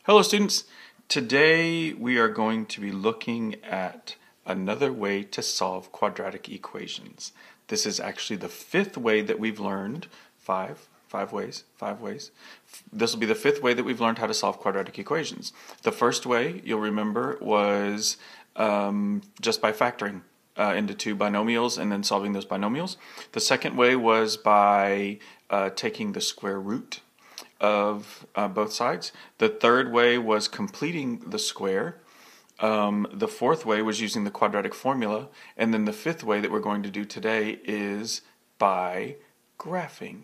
Hello students, today we are going to be looking at another way to solve quadratic equations. This is actually the fifth way that we've learned, five ways. This will be the fifth way that we've learned how to solve quadratic equations. The first way, you'll remember, was just by factoring into two binomials and then solving those binomials. The second way was by taking the square root of both sides. The third way was completing the square. The fourth way was using the quadratic formula. And then the fifth way that we're going to do today is by graphing.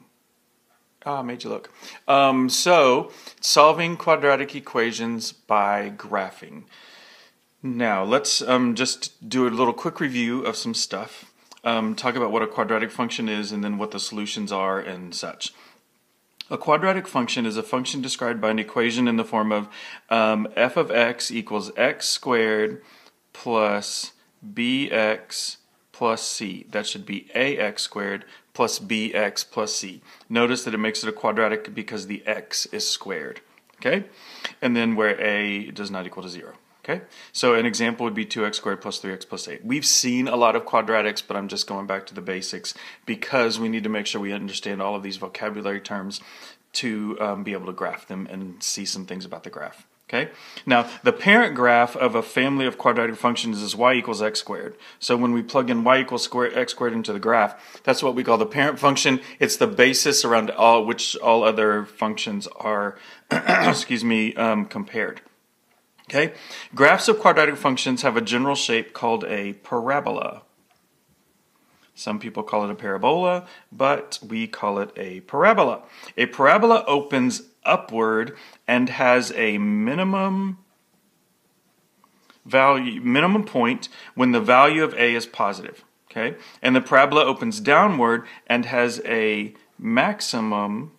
I made you look. So, solving quadratic equations by graphing. Now, let's just do a little quick review of some stuff. Talk about what a quadratic function is and then what the solutions are and such. A quadratic function is a function described by an equation in the form of f of x equals x squared plus bx plus c. That should be ax squared plus bx plus c. Notice that it makes it a quadratic because the x is squared. Okay? And then where a does not equal to 0. Okay, so an example would be 2x squared plus 3x plus 8. We've seen a lot of quadratics, but I'm just going back to the basics because we need to make sure we understand all of these vocabulary terms to be able to graph them and see some things about the graph. Okay, now the parent graph of a family of quadratic functions is y equals x squared. So when we plug in y equals x squared into the graph, that's what we call the parent function. It's the basis around which all other functions are compared. Okay, graphs of quadratic functions have a general shape called a parabola. Some people call it a parabola, but we call it a parabola. A parabola opens upward and has a minimum point when the value of a is positive. Okay, and the parabola opens downward and has a maximum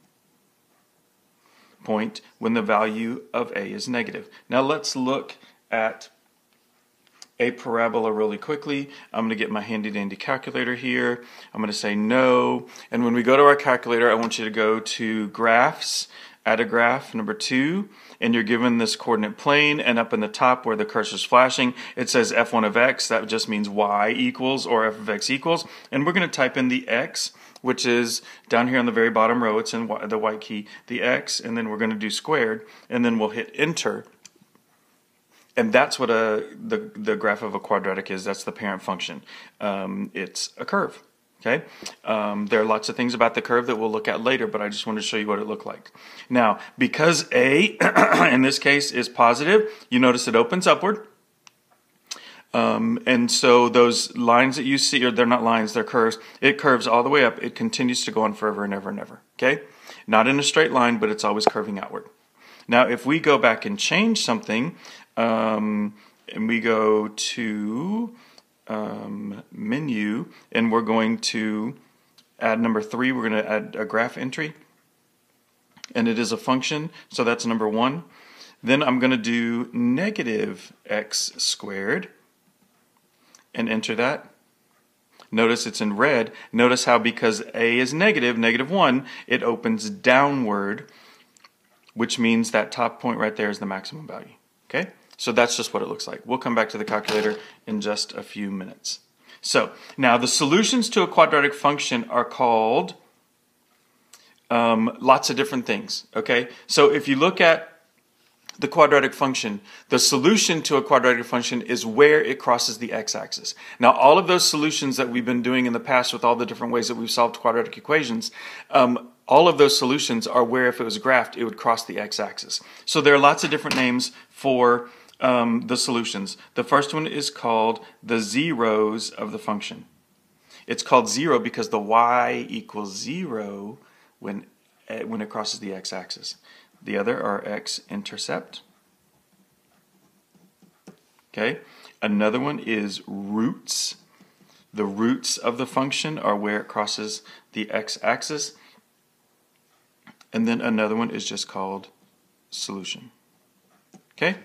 point when the value of a is negative. Now let's look at a parabola really quickly. I'm going to get my handy dandy calculator here. I'm going to say no, and when we go to our calculator, I want you to go to graphs, add a graph number 2, and you're given this coordinate plane, and up in the top where the cursor is flashing it says f1 of x. That just means y equals or f of x equals, and we're going to type in the x, which is down here on the very bottom row. It's in the white key, the x, and then we're going to do squared, and then we'll hit enter. And that's what the graph of a quadratic is. That's the parent function. It's a curve. Okay. There are lots of things about the curve that we'll look at later, but I just wanted to show you what it looked like. Now, because a in this case is positive, you notice it opens upward. And so those lines that you see, or they're not lines, they're curves, it curves all the way up. It continues to go on forever and ever and ever. Okay? Not in a straight line, but it's always curving outward. Now, if we go back and change something, and we go to menu, and we're going to add number 3, we're going to add a graph entry, and it is a function, so that's number 1. Then I'm going to do negative x squared, and enter that. Notice it's in red. Notice how because a is negative, negative 1, it opens downward, which means that top point right there is the maximum value. Okay? So that's just what it looks like. We'll come back to the calculator in just a few minutes. So, now the solutions to a quadratic function are called lots of different things. Okay? So if you look at the quadratic function, the solution to a quadratic function is where it crosses the x-axis. Now, all of those solutions that we've been doing in the past with all the different ways that we've solved quadratic equations, all of those solutions are where, if it was graphed, it would cross the x-axis. So there are lots of different names for the solutions. The first one is called the zeros of the function. It's called 0 because the y equals 0 when it crosses the x-axis. The other are x-intercept. Okay. Another one is roots. The roots of the function are where it crosses the x-axis. And then another one is just called solution. Okay.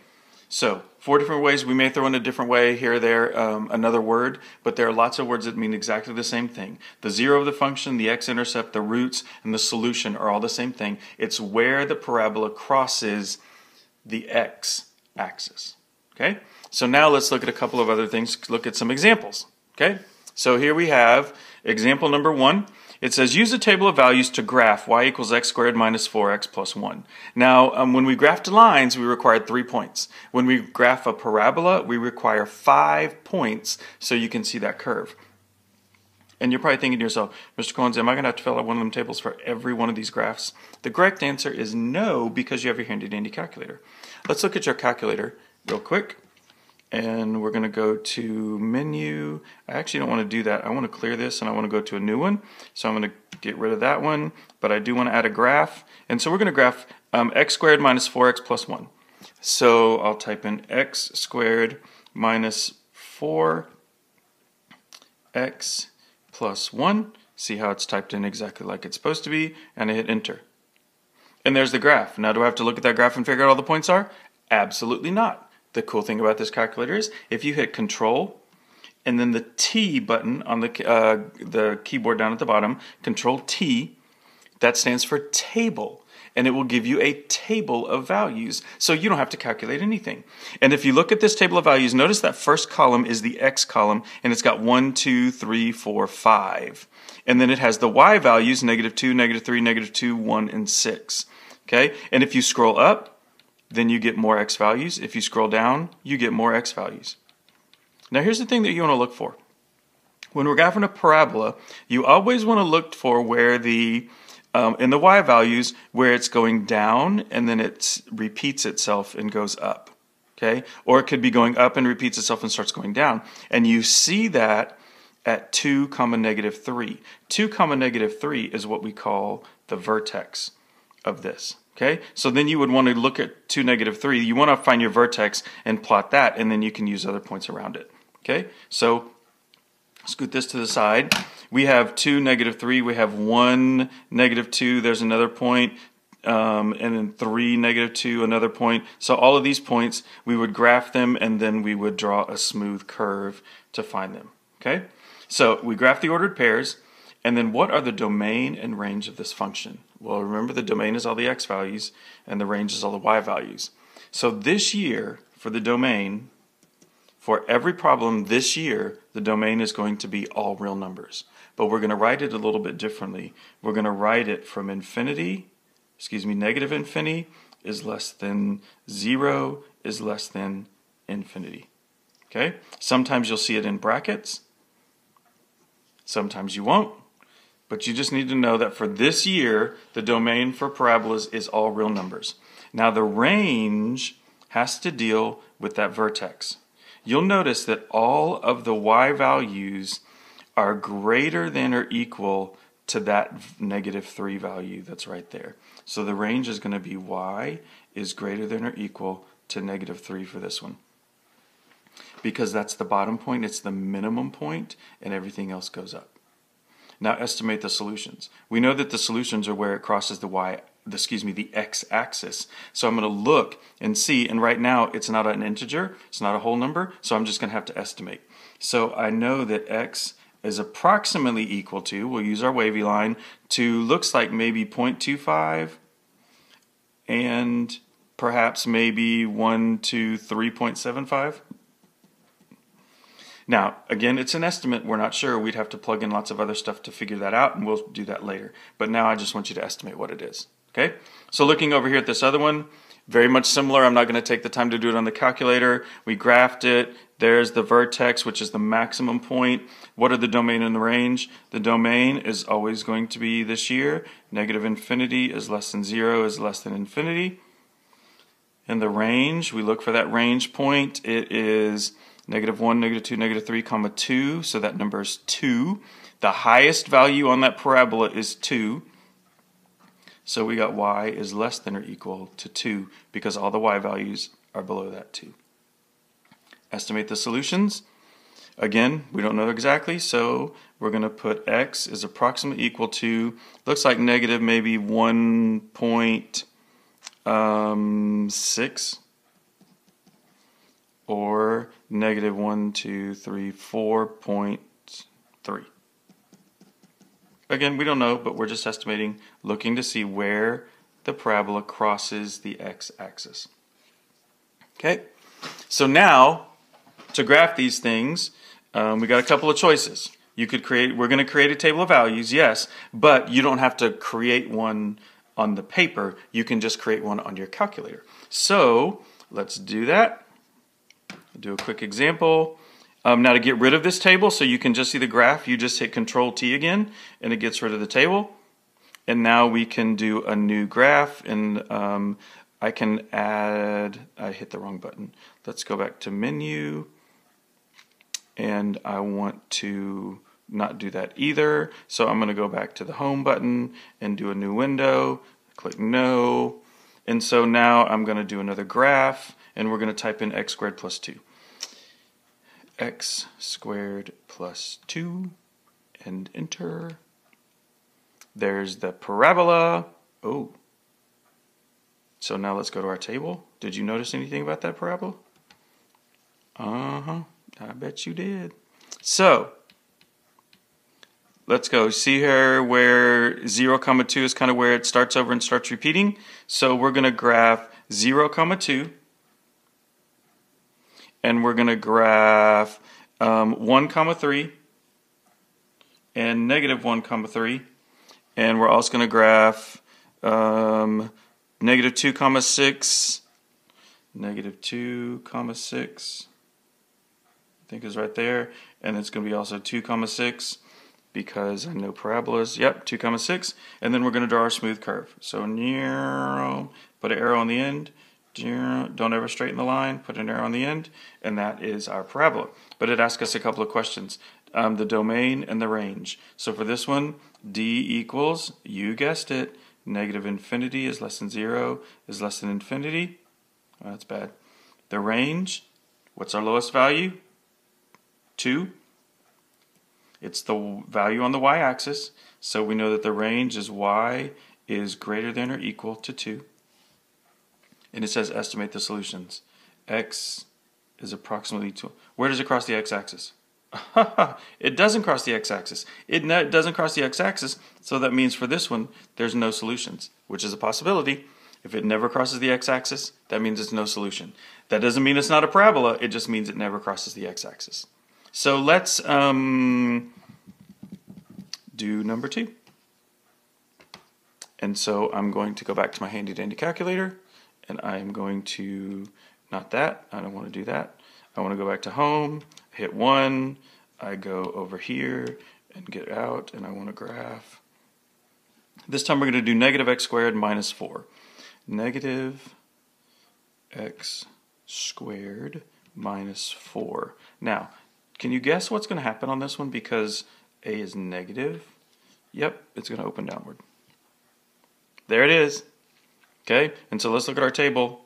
So 4 different ways. We may throw in a different way here or there, another word, but there are lots of words that mean exactly the same thing. The zero of the function, the x-intercept, the roots, and the solution are all the same thing. It's where the parabola crosses the x-axis. Okay, so now let's look at a couple of other things, look at some examples. Okay, so here we have example number 1. It says use a table of values to graph y equals x squared minus 4x plus 1. Now, when we graphed lines, we required 3 points. When we graph a parabola, we require 5 points so you can see that curve. And you're probably thinking to yourself, Mr. Collins, am I going to have to fill out one of them tables for every one of these graphs? The correct answer is no, because you have your handy dandy calculator. Let's look at your calculator real quick. And we're going to go to menu. I actually don't want to do that. I want to clear this and I want to go to a new one. So I'm going to get rid of that one, but I do want to add a graph. And so we're going to graph x squared minus 4x plus 1. So I'll type in x squared minus 4x plus 1. See how it's typed in exactly like it's supposed to be, and I hit enter. And there's the graph. Now do I have to look at that graph and figure out all the points are? Absolutely not. The cool thing about this calculator is if you hit Control and then the T button on the keyboard down at the bottom, Control T, that stands for table, and it will give you a table of values, so you don't have to calculate anything. And if you look at this table of values, notice that first column is the X column, and it's got 1, 2, 3, 4, 5. And then it has the Y values, -2, -3, -2, 1, and 6. Okay? And if you scroll up, then you get more X values. If you scroll down, you get more X values. Now here's the thing that you want to look for. When we're graphing a parabola, you always want to look for where the in the Y values, where it's going down and then it repeats itself and goes up. Okay? Or it could be going up and repeats itself and starts going down. And you see that at 2, -3. 2, -3 is what we call the vertex of this. Okay, so then you would want to look at 2, -3. You want to find your vertex and plot that, and then you can use other points around it. Okay, so scoot this to the side. We have 2, -3. We have 1, -2. There's another point, and then 3, -2. Another point. So all of these points, we would graph them, and then we would draw a smooth curve to find them. Okay, so we graph the ordered pairs. And then what are the domain and range of this function? Well, remember the domain is all the x values and the range is all the y values. So this year, for the domain, for every problem this year, the domain is going to be all real numbers. But we're going to write it a little bit differently. We're going to write it from -infinity is less than 0 is less than infinity. Okay? Sometimes you'll see it in brackets. Sometimes you won't. But you just need to know that for this year, the domain for parabolas is all real numbers. Now the range has to deal with that vertex. You'll notice that all of the y values are greater than or equal to that -3 value that's right there. So the range is going to be y is greater than or equal to -3 for this one. Because that's the bottom point, it's the minimum point, and everything else goes up. Now estimate the solutions. We know that the solutions are where it crosses the x-axis. So I'm going to look and see, and right now it's not an integer, it's not a whole number, so I'm just going to have to estimate. So I know that x is approximately equal to, we'll use our wavy line, to looks like maybe 0.25 and perhaps maybe 1 to 3.75. Now, again, it's an estimate. We're not sure. We'd have to plug in lots of other stuff to figure that out, and we'll do that later. But now I just want you to estimate what it is. Okay? So looking over here at this other one, very much similar. I'm not going to take the time to do it on the calculator. We graphed it. There's the vertex, which is the maximum point. What are the domain and the range? The domain is always going to be this year. -infinity is less than 0 is less than infinity. And the range, we look for that range point. It is -1, -2, -3, comma 2, so that number is 2. The highest value on that parabola is 2. So we got y is less than or equal to 2 because all the y values are below that 2. Estimate the solutions. Again, we don't know exactly, so we're going to put x is approximately equal to, looks like negative maybe 1.6 or negative 1, 2, 3, 4.3. Again, we don't know, but we're just estimating, looking to see where the parabola crosses the x-axis. Okay, so now to graph these things, we got a couple of choices. You could we're going to create a table of values, yes, but you don't have to create one on the paper. You can just create one on your calculator. So let's do that. I'll do a quick example. Now to get rid of this table so you can just see the graph, you just hit Control-T again and it gets rid of the table. And now we can do a new graph, and I can add, I hit the wrong button. Let's go back to menu, and I want to not do that either. So I'm going to go back to the home button and do a new window, click no. And so now I'm going to do another graph, and we're going to type in x squared plus 2. X squared plus 2, and enter. There's the parabola. Oh. So now let's go to our table. Did you notice anything about that parabola? I bet you did. So let's go. See here where 0, 2 is kind of where it starts over and starts repeating. So we're going to graph 0, 2. And we're going to graph 1, 3 and negative 1, 3. And we're also going to graph negative 2, 6, negative 2, 6, I think is right there. And it's going to be also 2, 6, because I know parabolas. Yep, 2, 6. And then we're going to draw our smooth curve. So put an arrow on the end. Don't ever straighten the line, put an arrow on the end, and that is our parabola. But it asks us a couple of questions. The domain and the range. So for this one, D equals, you guessed it, negative infinity is less than 0 is less than infinity. Well, that's bad. The range, what's our lowest value? 2. It's the value on the y-axis. So we know that the range is y is greater than or equal to 2. And it says estimate the solutions. X is approximately 2. Where does it cross the x-axis? It doesn't cross the x-axis. It doesn't cross the x-axis, so that means for this one, there's no solutions, which is a possibility. If it never crosses the x-axis, that means it's no solution. That doesn't mean it's not a parabola, it just means it never crosses the x-axis. So let's do number 2. And so I'm going to go back to my handy dandy calculator, and I'm going to, not that, I don't want to do that. I want to go back to home, hit 1, I go over here and get out, and I want to graph. This time we're going to do negative x squared minus 4. Negative x squared minus 4. Now, can you guess what's going to happen on this one because a is negative? Yep, it's going to open downward. There it is. Okay, and so let's look at our table.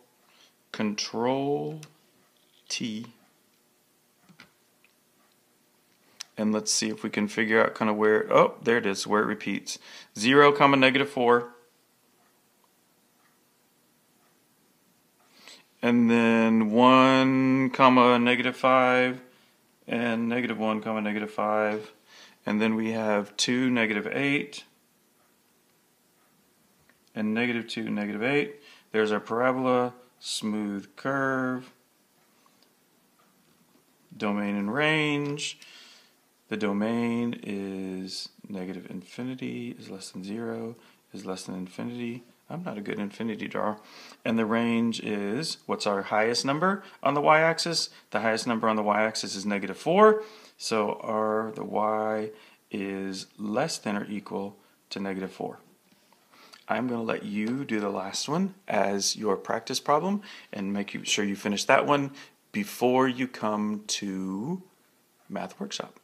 Control-T. And let's see if we can figure out kind of where, oh, there it is, where it repeats. 0, negative 4. And then 1, negative 5. And negative 1, negative 5. And then we have 2, negative 8. And negative 2, negative 8. There's our parabola, smooth curve, domain and range. The domain is negative infinity is less than 0 is less than infinity. I'm not a good infinity drawer. And the range is, what's our highest number on the y-axis? The highest number on the y-axis is negative 4. So the y is less than or equal to negative 4. I'm going to let you do the last one as your practice problem and make sure you finish that one before you come to Math Workshop.